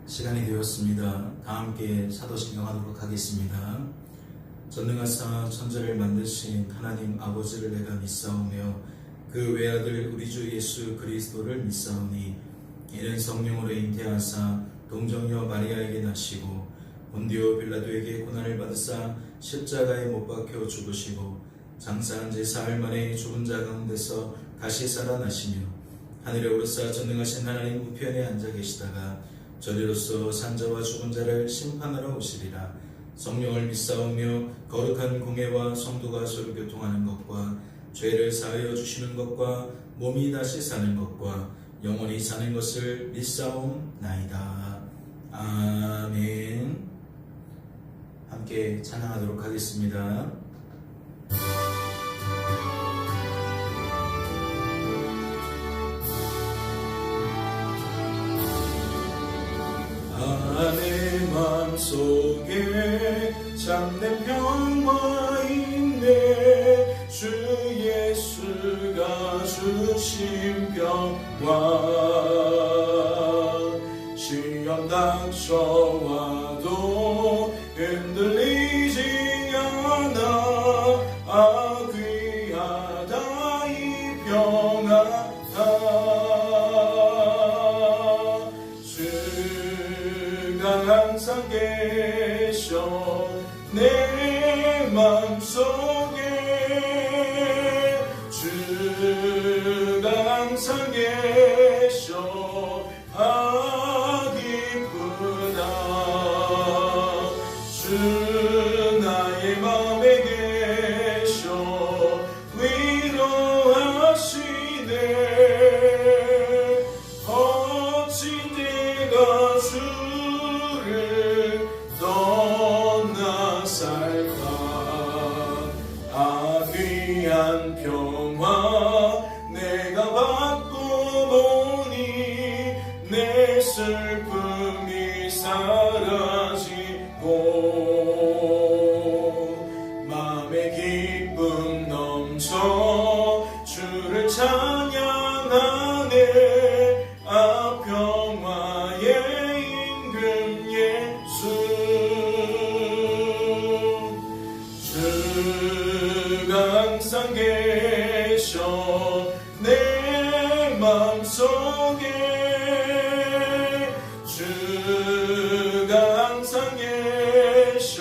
시간이 되었습니다. 다 함께 사도신경 하도록 하겠습니다. 전능하사 천지를 만드신 하나님 아버지를 내가 믿사오며 그 외아들 우리 주 예수 그리스도를 믿사오니 이는 성령으로 잉태하사 동정녀 마리아에게 나시고 본디오 빌라도에게 고난을 받으사 십자가에 못 박혀 죽으시고 장사한 지 사흘 만에 죽은 자 가운데서 다시 살아나시며 하늘에 오르사 전능하신 하나님 우편에 앉아 계시다가 저리로서 산자와 죽은 자를 심판하러 오시리라. 성령을 믿사오며 거룩한 공회와 성도가 서로 교통하는 것과 죄를 사하여 주시는 것과 몸이 다시 사는 것과 영원히 사는 것을 믿사옵나이다. 아멘. 함께 찬양하도록 하겠습니다. 내 맘속에 참된 평화 있네. 주 예수가 주신 평화 시험 닥쳐와도 흔들리지 않아. 귀하다 이 평화 항상 계셔 내 맘속에. 주가 항상 계셔 기쁘다. 주 나의 맘에 계셔 위로하시네. 어찌 내가 떠나 살까. 귀한 평화 내가 받고 보니 내 슬픔이 사라지고 마음의 기쁨 넘쳐 주를 찬양하네. 평화의 임금 예수. 주가 항상 계셔 내 맘속에. 주가 항상 계셔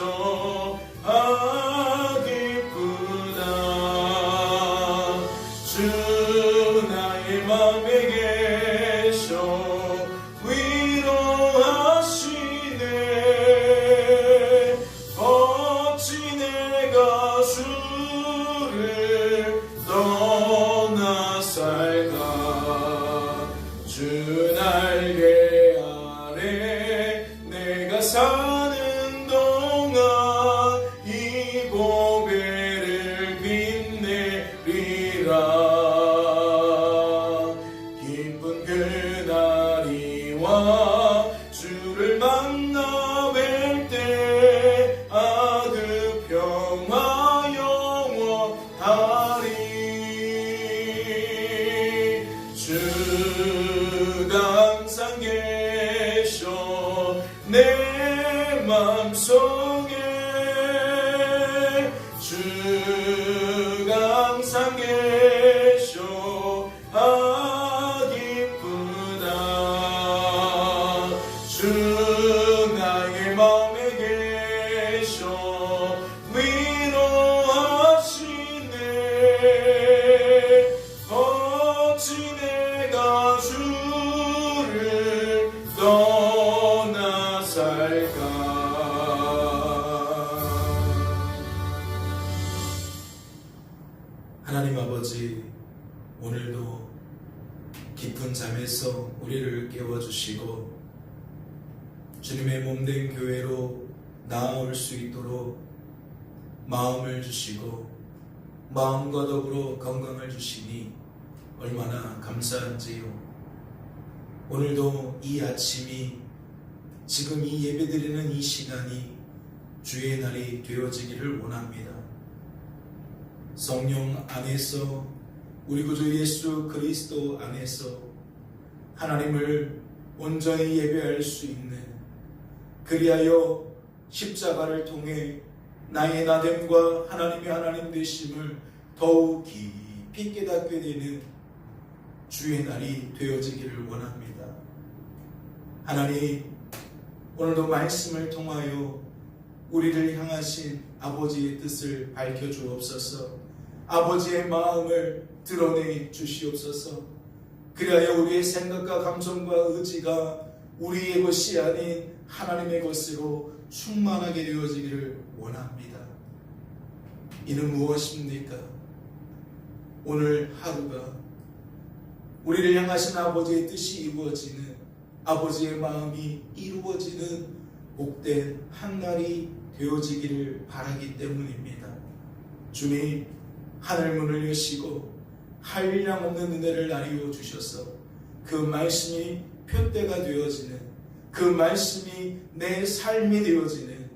기쁘다. 주 나의 맘에 계셔 위로하시네. 어찌 내가 주를 떠나 살까. 주 날개 아래 내가 사는 동안 이 보배를 빛내리라. 기쁜 그날이 와 주를 만나 뵐 때 그 평화 영원하리. 주가 항상 계셔 내 맘속에. 주가 항상 계셔 기쁘다. 주 나의 맘에 계셔 위로하시네. 어찌 내가 주를 떠나 살까. 하나님 아버지, 오늘도 깊은 잠에서 우리를 깨워주시고 주님의 몸된 교회로 나아올 수 있도록 마음을 주시고 마음과 더불어 건강을 주시니 얼마나 감사한지요. 오늘도 이 아침이, 지금 이 예배드리는 이 시간이 주의 날이 되어지기를 원합니다. 성령 안에서, 우리 구주 예수 그리스도 안에서 하나님을 온전히 예배할 수 있는, 그리하여 십자가를 통해 나의 나됨과 하나님의 하나님 되심을 더욱 깊이 깨닫게 되는 주의 날이 되어지기를 원합니다. 하나님, 오늘도 말씀을 통하여 우리를 향하신 아버지의 뜻을 밝혀주옵소서. 아버지의 마음을 드러내 주시옵소서. 그리하여 우리의 생각과 감정과 의지가 우리의 것이 아닌 하나님의 것으로 충만하게 되어지기를 원합니다. 이는 무엇입니까? 오늘 하루가 우리를 향하신 아버지의 뜻이 이루어지는, 아버지의 마음이 이루어지는 복된 한날이 되어지기를 바라기 때문입니다. 주님, 하늘 문을 여시고 한량없는 은혜를 나뉘어 주셔서 그 말씀이 표대가 되어지는, 그 말씀이 내 삶이 되어지는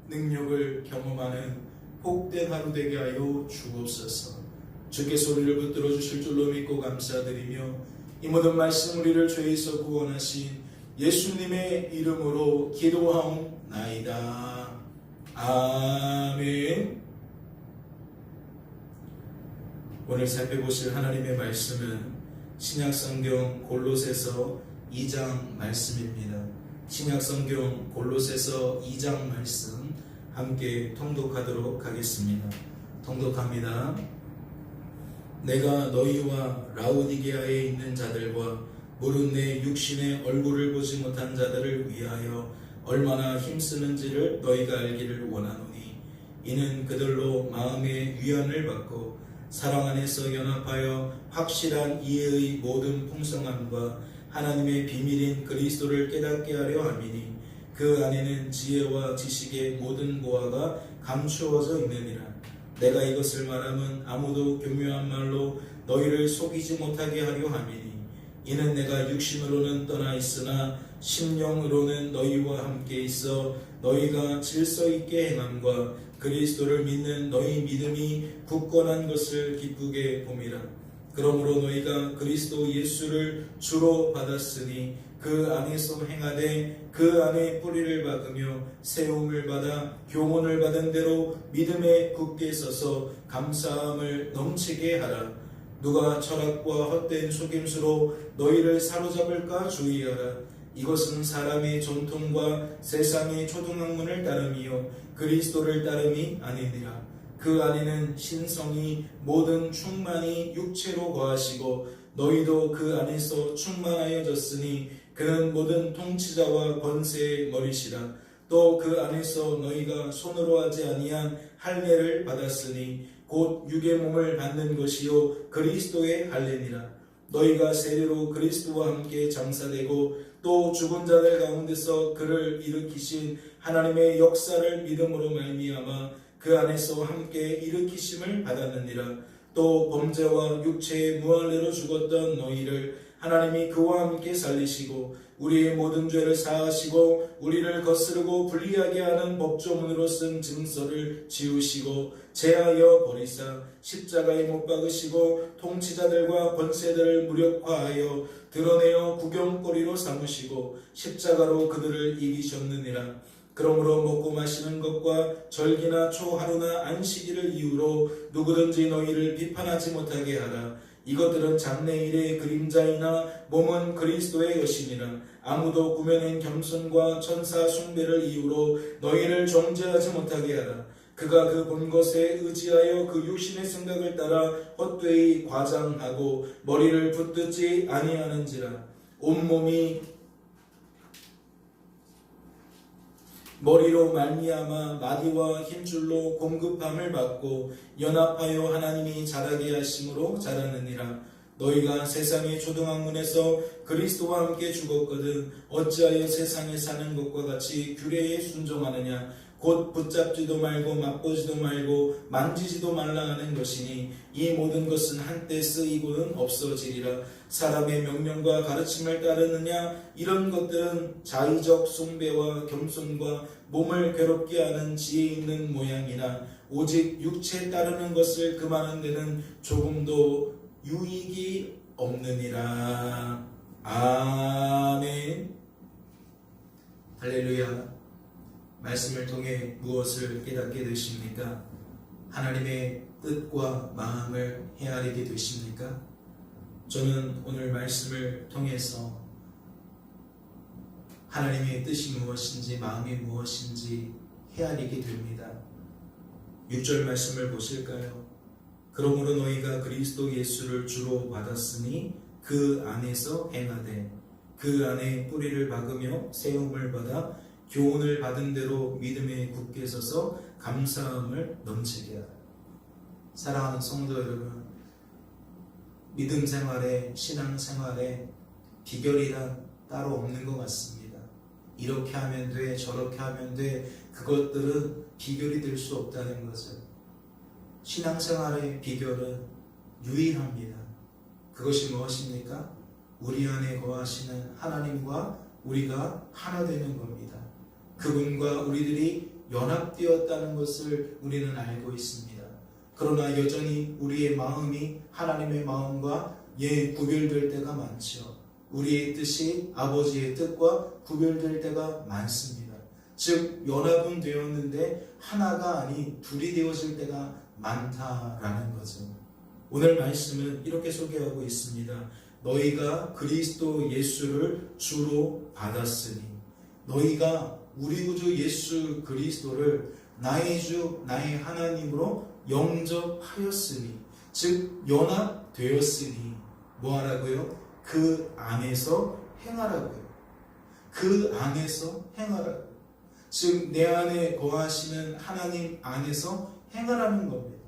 능력을 경험하는 복된 하루 되게 하여 주옵소서. 주께서 우리를 붙들어 주실 줄로 믿고 감사드리며 이 모든 말씀 우리를 죄에서 구원하신 예수님의 이름으로 기도하옵나이다. 아멘. 오늘 살펴보실 하나님의 말씀은 신약성경 골로새서 2장 말씀입니다. 신약성경 골로새서 2장 말씀 함께 통독하도록 하겠습니다. 통독합니다. 내가 너희와 라우디게아에 있는 자들과 무릇 내 육신의 얼굴을 보지 못한 자들을 위하여 얼마나 힘쓰는지를 너희가 알기를 원하노니, 이는 그들로 마음의 위안을 받고 사랑 안에서 연합하여 확실한 이해의 모든 풍성함과 하나님의 비밀인 그리스도를 깨닫게 하려 함이니, 그 안에는 지혜와 지식의 모든 보화가 감추어져 있느니라. 내가 이것을 말함은 아무도 교묘한 말로 너희를 속이지 못하게 하려 함이니, 이는 내가 육신으로는 떠나 있으나 심령으로는 너희와 함께 있어 너희가 질서 있게 행함과 그리스도를 믿는 너희 믿음이 굳건한 것을 기쁘게 봄이라. 그러므로 너희가 그리스도 예수를 주로 받았으니 그 안에서 행하되 그 안에 뿌리를 박으며 세움을 받아 교훈을 받은 대로 믿음에 굳게 서서 감사함을 넘치게 하라. 누가 철학과 헛된 속임수로 너희를 사로잡을까 주의하라. 이것은 사람의 전통과 세상의 초등학문을 따름이요 그리스도를 따름이 아니니라. 그 안에는 신성이 모든 충만이 육체로 거하시고 너희도 그 안에서 충만하여졌으니 그는 모든 통치자와 권세의 머리시라. 또 그 안에서 너희가 손으로 하지 아니한 할례를 받았으니 곧 육의 몸을 받는 것이요 그리스도의 할례니라. 너희가 세례로 그리스도와 함께 장사되고 또 죽은 자들 가운데서 그를 일으키신 하나님의 역사를 믿음으로 말미암아 그 안에서 함께 일으키심을 받았느니라. 또 범죄와 육체의 무할례로 죽었던 너희를 하나님이 그와 함께 살리시고 우리의 모든 죄를 사하시고 우리를 거스르고 불리하게 하는 법조문으로 쓴 증서를 지우시고 제하여 버리사 십자가에 못 박으시고 통치자들과 권세들을 무력화하여 드러내어 구경거리로 삼으시고 십자가로 그들을 이기셨느니라. 그러므로 먹고 마시는 것과 절기나 초하루나 안식일을 이유로 누구든지 너희를 비판하지 못하게 하라. 이것들은 장래일의 그림자이나 몸은 그리스도의 것이니라. 아무도 구면엔 겸손과 천사 숭배를 이유로 너희를 정죄하지 못하게 하라. 그가 그 본 것에 의지하여 그 육신의 생각을 따라 헛되이 과장하고 머리를 붙들지 아니하는지라. 온몸이 머리로 말미암아 마디와 힘줄로 공급함을 받고 연합하여 하나님이 자라게 하심으로 자라느니라. 너희가 세상의 초등학문에서 그리스도와 함께 죽었거든 어찌하여 세상에 사는 것과 같이 규례에 순종하느냐. 곧 붙잡지도 말고 맛보지도 말고 만지지도 말라 하는 것이니 이 모든 것은 한때 쓰이고는 없어지리라. 사람의 명령과 가르침을 따르느냐. 이런 것들은 자의적 숭배와 겸손과 몸을 괴롭게 하는 지혜 있는 모양이나 오직 육체에 따르는 것을 금하는 데는 조금도 유익이 없느니라. 아멘. 할렐루야. 말씀을 통해 무엇을 깨닫게 되십니까? 하나님의 뜻과 마음을 헤아리게 되십니까? 저는 오늘 말씀을 통해서 하나님의 뜻이 무엇인지 마음이 무엇인지 헤아리게 됩니다. 6절 말씀을 보실까요? 그러므로 너희가 그리스도 예수를 주로 받았으니 그 안에서 행하되 그 안에 뿌리를 박으며 세움을 받아 교훈을 받은 대로 믿음에 굳게 서서 감사함을 넘치게 하라. 사랑하는 성도 여러분, 믿음 생활에, 신앙 생활에 비결이란 따로 없는 것 같습니다. 이렇게 하면 돼, 저렇게 하면 돼, 그것들은 비결이 될 수 없다는 거죠. 신앙생활의 비결은 유일합니다. 그것이 무엇입니까? 우리 안에 거하시는 하나님과 우리가 하나 되는 겁니다. 그분과 우리들이 연합되었다는 것을 우리는 알고 있습니다. 그러나 여전히 우리의 마음이 하나님의 마음과 구별될 때가 많죠. 우리의 뜻이 아버지의 뜻과 구별될 때가 많습니다. 즉 연합은 되었는데 하나가 아닌 둘이 되어질 때가 많다라는 거죠. 오늘 말씀은 이렇게 소개하고 있습니다. 너희가 그리스도 예수를 주로 받았으니, 너희가 우리 구주 예수 그리스도를 나의 주 나의 하나님으로 영접하였으니, 즉 연합되었으니 뭐하라고요? 그 안에서 행하라고요. 그 안에서 행하라고요. 즉 내 안에 거하시는 하나님 안에서 행하라는 겁니다.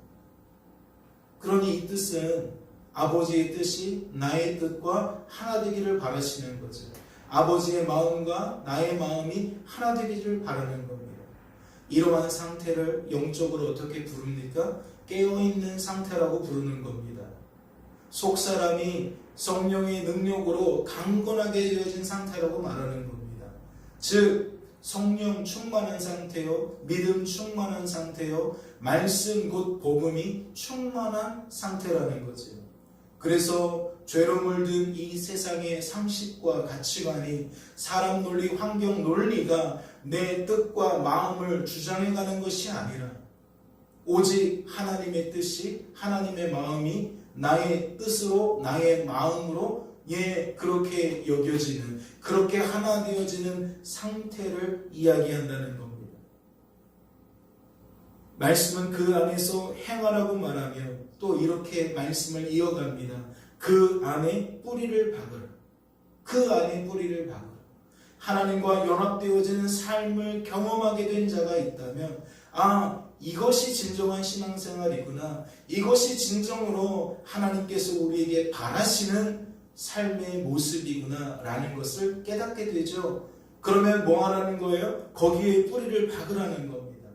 그러니 이 뜻은 아버지의 뜻이 나의 뜻과 하나 되기를 바라시는 거죠. 아버지의 마음과 나의 마음이 하나 되기를 바라는 겁니다. 이러한 상태를 영적으로 어떻게 부릅니까? 깨어있는 상태라고 부르는 겁니다. 속사람이 성령의 능력으로 강건하게 되어진 상태라고 말하는 겁니다. 즉 성령 충만한 상태요, 믿음 충만한 상태요, 말씀 곧 복음이 충만한 상태라는 거죠. 그래서 죄로 물든 이 세상의 상식과 가치관이, 사람 논리, 환경 논리가 내 뜻과 마음을 주장해가는 것이 아니라 오직 하나님의 뜻이, 하나님의 마음이 나의 뜻으로, 나의 마음으로 그렇게 여겨지는, 그렇게 하나 되어지는 상태를 이야기한다는 겁니다. 말씀은 그 안에서 행하라고 말하며 또 이렇게 말씀을 이어갑니다. 그 안에 뿌리를 박으라. 그 안에 뿌리를 박으라. 하나님과 연합되어지는 삶을 경험하게 된 자가 있다면, 이것이 진정한 신앙생활이구나, 이것이 진정으로 하나님께서 우리에게 바라시는 삶의 모습이구나 라는 것을 깨닫게 되죠. 그러면 뭐 하라는 거예요? 거기에 뿌리를 박으라는 겁니다.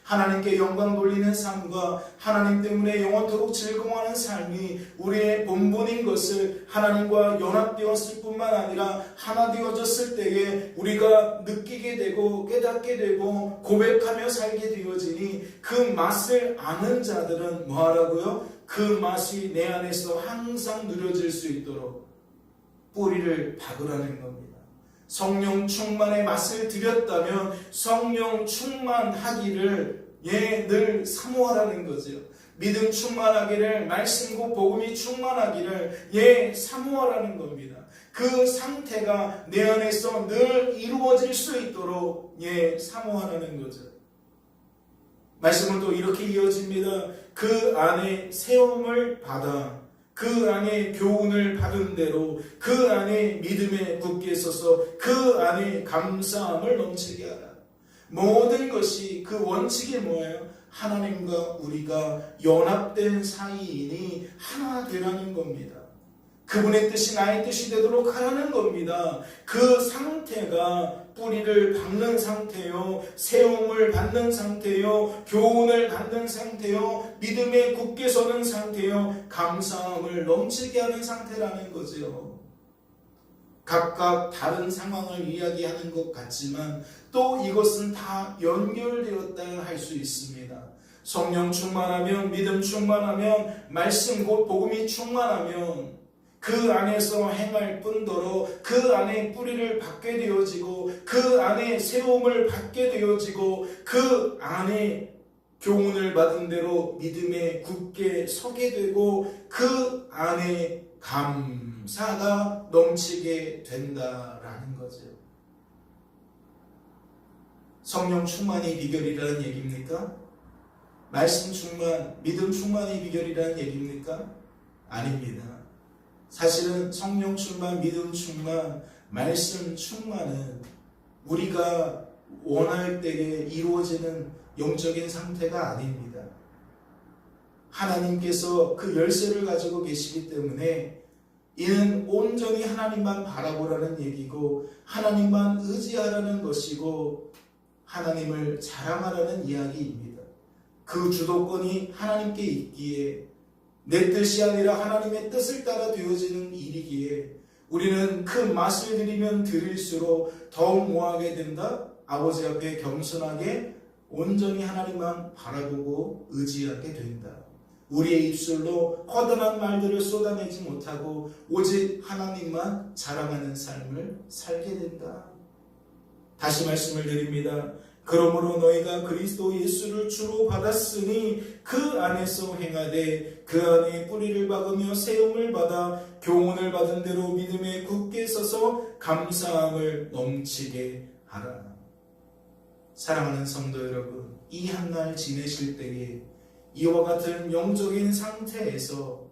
하나님께 영광 돌리는 삶과 하나님 때문에 영원토록 즐거워하는 삶이 우리의 본분인 것을 하나님과 연합되었을 뿐만 아니라 하나 되어졌을 때에 우리가 느끼게 되고 깨닫게 되고 고백하며 살게 되어지니, 그 맛을 아는 자들은 뭐 하라고요? 그 맛이 내 안에서 항상 누려질 수 있도록 뿌리를 박으라는 겁니다. 성령 충만의 맛을 들였다면 성령 충만하기를 늘 사모하라는 거죠. 믿음 충만하기를, 말씀과 복음이 충만하기를 사모하라는 겁니다. 그 상태가 내 안에서 늘 이루어질 수 있도록 사모하라는 거죠. 말씀은 또 이렇게 이어집니다. 그 안에 세움을 받아 그 안에 교훈을 받은 대로 그 안에 믿음에 굳게 서서 그 안에 감사함을 넘치게 하라. 모든 것이 그 원칙이 뭐예요? 하나님과 우리가 연합된 사이이니 하나 되라는 겁니다. 그분의 뜻이 나의 뜻이 되도록 하라는 겁니다. 그 상태가 뿌리를 박는 상태요, 세움을 받는 상태요, 교훈을 받는 상태요, 믿음에 굳게 서는 상태요, 감사함을 넘치게 하는 상태라는 거죠. 각각 다른 상황을 이야기하는 것 같지만 또 이것은 다 연결되었다 할 수 있습니다. 성령 충만하면, 믿음 충만하면, 말씀 곧 복음이 충만하면 그 안에서 행할 뿐더러 그 안에 뿌리를 받게 되어지고 그 안에 세움을 받게 되어지고 그 안에 교훈을 받은 대로 믿음에 굳게 서게 되고 그 안에 감사가 넘치게 된다라는 거죠. 성령 충만이 비결이라는 얘기입니까? 말씀 충만, 믿음 충만이 비결이라는 얘기입니까? 아닙니다. 사실은 성령 충만, 믿음 충만, 말씀 충만은 우리가 원할 때에 이루어지는 영적인 상태가 아닙니다. 하나님께서 그 열쇠를 가지고 계시기 때문에 이는 온전히 하나님만 바라보라는 얘기고 하나님만 의지하라는 것이고 하나님을 자랑하라는 이야기입니다. 그 주도권이 하나님께 있기에 내 뜻이 아니라 하나님의 뜻을 따라 되어지는 일이기에 우리는 그 맛을 들이면 들일수록 더욱 뭐하게 된다? 아버지 앞에 겸손하게 온전히 하나님만 바라보고 의지하게 된다. 우리의 입술로 허다한 말들을 쏟아내지 못하고 오직 하나님만 자랑하는 삶을 살게 된다. 다시 말씀을 드립니다. 그러므로 너희가 그리스도 예수를 주로 받았으니 그 안에서 행하되 그 안에 뿌리를 박으며 세움을 받아 교훈을 받은 대로 믿음에 굳게 서서 감사함을 넘치게 하라. 사랑하는 성도 여러분, 이 한날 지내실 때에 이와 같은 영적인 상태에서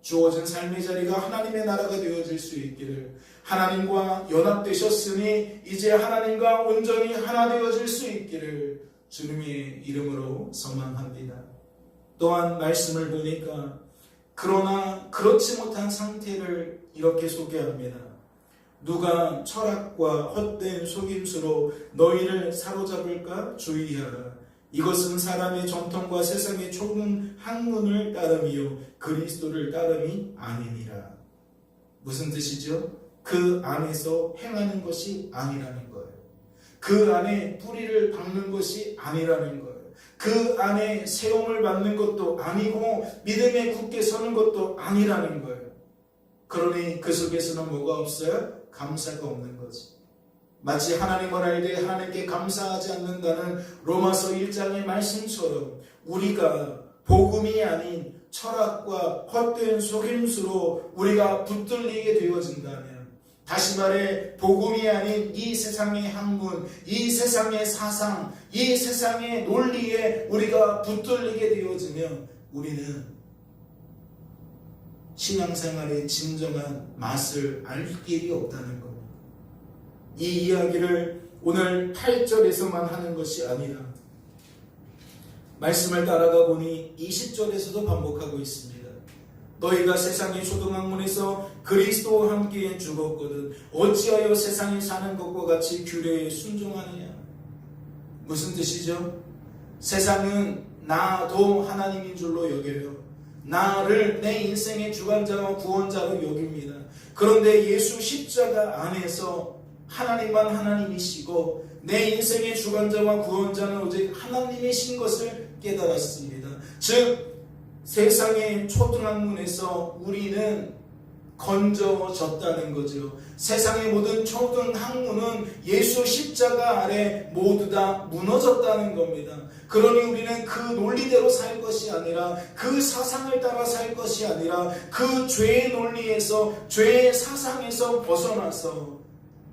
주어진 삶의 자리가 하나님의 나라가 되어질 수 있기를, 하나님과 연합되셨으니 이제 하나님과 온전히 하나 되어질 수 있기를 주님의 이름으로 소망합니다. 또한 말씀을 보니까 그러나 그렇지 못한 상태를 이렇게 소개합니다. 누가 철학과 헛된 속임수로 너희를 사로잡을까 주의하라. 이것은 사람의 전통과 세상의 좁은 학문을 따름이요 그리스도를 따름이 아니니라. 무슨 뜻이죠? 그 안에서 행하는 것이 아니라는 거예요. 그 안에 뿌리를 박는 것이 아니라는 거예요. 그 안에 세움을 받는 것도 아니고 믿음에 굳게 서는 것도 아니라는 거예요. 그러니 그 속에서는 뭐가 없어요? 감사가 없는 거지. 마치 하나님을 알되 하나님께 감사하지 않는다는 로마서 1장의 말씀처럼 우리가 복음이 아닌 철학과 헛된 속임수로 우리가 붙들리게 되어진다면, 다시 말해 복음이 아닌 이 세상의 학문, 이 세상의 사상, 이 세상의 논리에 우리가 붙들리게 되어지면 우리는 신앙생활의 진정한 맛을 알 길이 없다는 겁니다. 이 이야기를 오늘 8절에서만 하는 것이 아니라 말씀을 따라가 보니 20절에서도 반복하고 있습니다. 너희가 세상의 초등학문에서 그리스도와 함께 죽었거든 어찌하여 세상에 사는 것과 같이 규례에 순종하느냐. 무슨 뜻이죠? 세상은 나도 하나님인 줄로 여겨요. 나를 내 인생의 주관자와 구원자로 여깁니다. 그런데 예수 십자가 안에서 하나님만 하나님이시고 내 인생의 주관자와 구원자는 오직 하나님이신 것을 깨달았습니다. 즉 세상의 초등학문에서 우리는 건져졌다는 거죠. 세상의 모든 초등학문은 예수 십자가 아래 모두 다 무너졌다는 겁니다. 그러니 우리는 그 논리대로 살 것이 아니라, 그 사상을 따라 살 것이 아니라 그 죄의 논리에서, 죄의 사상에서 벗어나서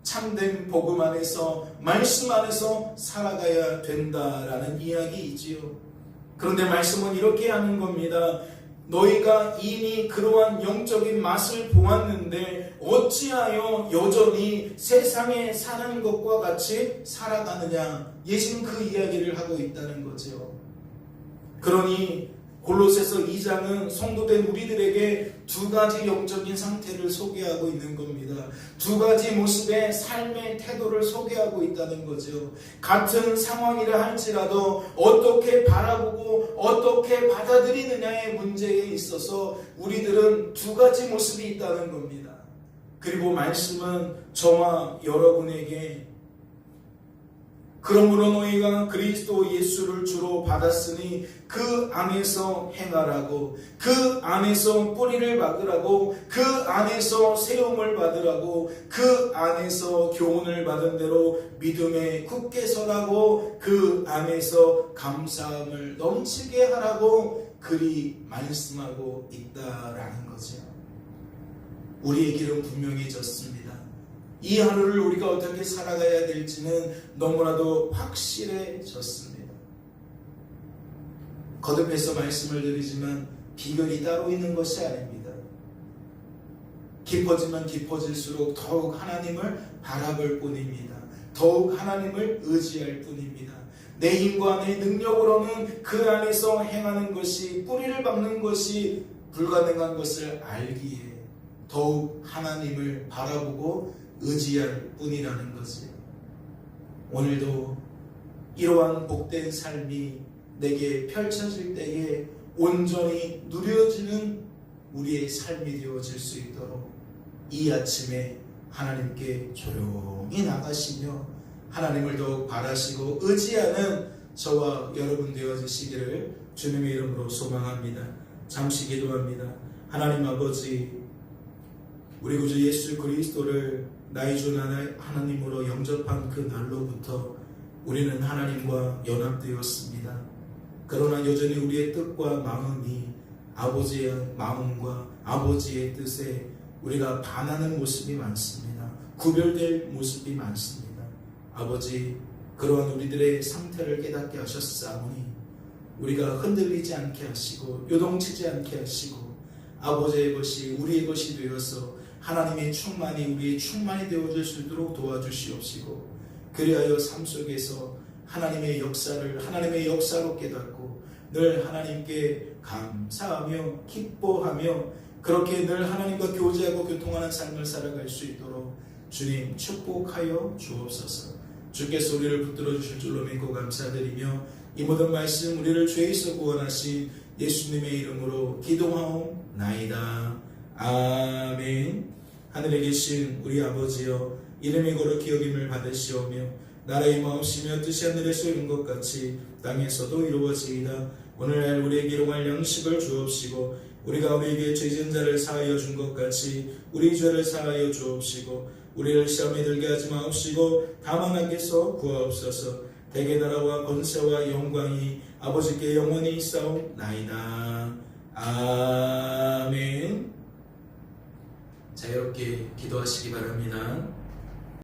참된 복음 안에서, 말씀 안에서 살아가야 된다라는 이야기이지요. 그런데 말씀은 이렇게 하는 겁니다. 너희가 이미 그러한 영적인 맛을 보았는데 어찌하여 여전히 세상에 사는 것과 같이 살아가느냐. 예수는 그 이야기를 하고 있다는 거죠. 그러니 골로새서 2장은 성도된 우리들에게 두 가지 영적인 상태를 소개하고 있는 겁니다. 두 가지 모습의 삶의 태도를 소개하고 있다는 거죠. 같은 상황이라 할지라도 어떻게 바라보고 어떻게 받아들이느냐의 문제에 있어서 우리들은 두 가지 모습이 있다는 겁니다. 그리고 말씀은 저와 여러분에게 그러므로 너희가 그리스도 예수를 주로 받았으니 그 안에서 행하라고, 그 안에서 뿌리를 박으라고, 그 안에서 세움을 받으라고, 그 안에서 교훈을 받은 대로 믿음에 굳게 서라고, 그 안에서 감사함을 넘치게 하라고 그리 말씀하고 있다라는 거죠. 우리의 길은 분명해졌습니다. 이 하루를 우리가 어떻게 살아가야 될지는 너무나도 확실해졌습니다. 거듭해서 말씀을 드리지만 비결이 따로 있는 것이 아닙니다. 깊어지면 깊어질수록 더욱 하나님을 바라볼 뿐입니다. 더욱 하나님을 의지할 뿐입니다. 내 힘과 내 능력으로는 그 안에서 행하는 것이, 뿌리를 박는 것이 불가능한 것을 알기에 더욱 하나님을 바라보고 의지할 뿐이라는 것이에요. 오늘도 이러한 복된 삶이 내게 펼쳐질 때에 온전히 누려지는 우리의 삶이 되어질 수 있도록 이 아침에 하나님께 조용히 나가시며 하나님을 더욱 바라시고 의지하는 저와 여러분 되어지시기를 주님의 이름으로 소망합니다. 잠시 기도합니다. 하나님 아버지, 우리 구주 예수 그리스도를 나의 주 하나님으로 영접한 그 날로부터 우리는 하나님과 연합되었습니다. 그러나 여전히 우리의 뜻과 마음이 아버지의 마음과 아버지의 뜻에 우리가 반하는 모습이 많습니다. 구별될 모습이 많습니다. 아버지, 그러한 우리들의 상태를 깨닫게 하셨사오니 우리가 흔들리지 않게 하시고 요동치지 않게 하시고 아버지의 것이 우리의 것이 되어서 하나님의 충만이 우리의 충만이 되어질 수 있도록 도와주시옵시고, 그리하여 삶 속에서 하나님의 역사를 하나님의 역사로 깨닫고 늘 하나님께 감사하며 기뻐하며 그렇게 늘 하나님과 교제하고 교통하는 삶을 살아갈 수 있도록 주님 축복하여 주옵소서. 주께서 우리를 붙들어 주실 줄로 믿고 감사드리며 이 모든 말씀 우리를 죄에서 구원하신 예수님의 이름으로 기도하옵나이다. 아멘. 하늘에 계신 우리 아버지여, 이름이 거룩히 여김을 받으시오며 나라의 마음이며 뜻이 하늘에서 이룬 것 같이 땅에서도 이루어지이다. 오늘날 우리에게 일용할 양식을 주옵시고 우리가 우리에게 죄진 자를 사하여 준 것 같이 우리 죄를 사하여 주옵시고 우리를 시험에 들게 하지 마옵시고 다만 악에서 구하옵소서. 대개 나라와 권세와 영광이 아버지께 영원히 있사옵나이다. 아멘. 자유롭게 기도하시기 바랍니다.